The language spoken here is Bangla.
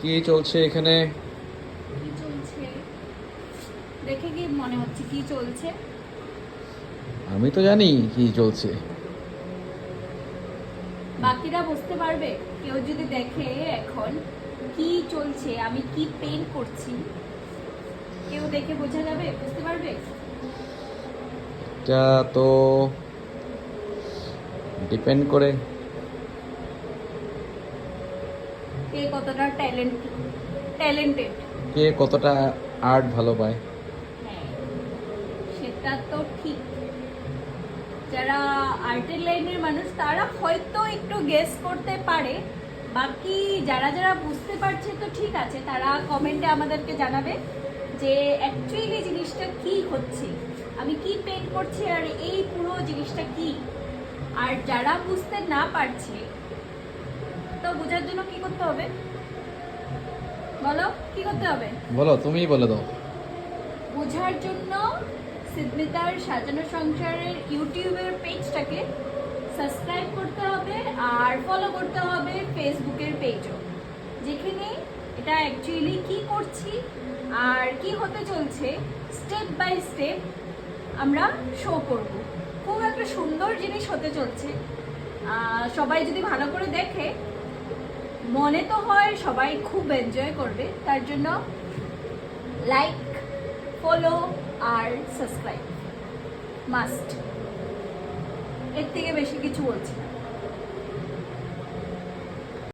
কি চলছে এখানে? কি চলছে দেখে কি মনে হচ্ছে কি চলছে? আমি তো জানি কি চলছে। বাকিরা বুঝতে পারবে? কেউ যদি দেখে এখন কি চলছে, আমি কি পেইন্ট করছি, কেউ দেখে বোঝা যাবে, বুঝতে পারবে? এটা তো ডিপেন্ড করে কে কতটা ট্যালেন্টেড। কে কতটা আর্ট ভালো পায়। হ্যাঁ, সেটা তো ঠিক। যারা আর্টের লাইনের মানুষ তারা হয়তো একটু গেস করতে পারে, বাকি যারা যারা বুঝতে পারছে তো ঠিক আছে, তারা কমেন্টে আমাদেরকে জানাবে যে অ্যাকচুয়ালি জিনিসটা কি হচ্ছে, আমি কি পেইন্ট করছি আর এই পুরো জিনিসটা কি। আর যারা বুঝতে না পারছে তো বোঝার জন্য কি করতে হবে বলো, কি করতে হবে? বলো, তুমিই বলে দাও। বোঝার জন্য সিদ্মিতার সাজানো সংসারের ইউটিউবের পেজটাকে সাবস্ক্রাইব করতে হবে আর ফলো করতে হবে ফেসবুকের পেজও, যেখানে এটা অ্যাকচুয়ালি কি করছি আর কি হতে চলছে স্টেপ বাই স্টেপ আমরা শো করব। খুব একটা সুন্দর জিনিস হতে চলছে। সবাই যদি ভালো করে দেখে মনে তো হয় সবাই খুব এনজয় করবে, তার জন্য লাইক, ফলো আর সাবস্ক্রাইব মাস্ট। এর থেকে বেশি কিছু বলছি না।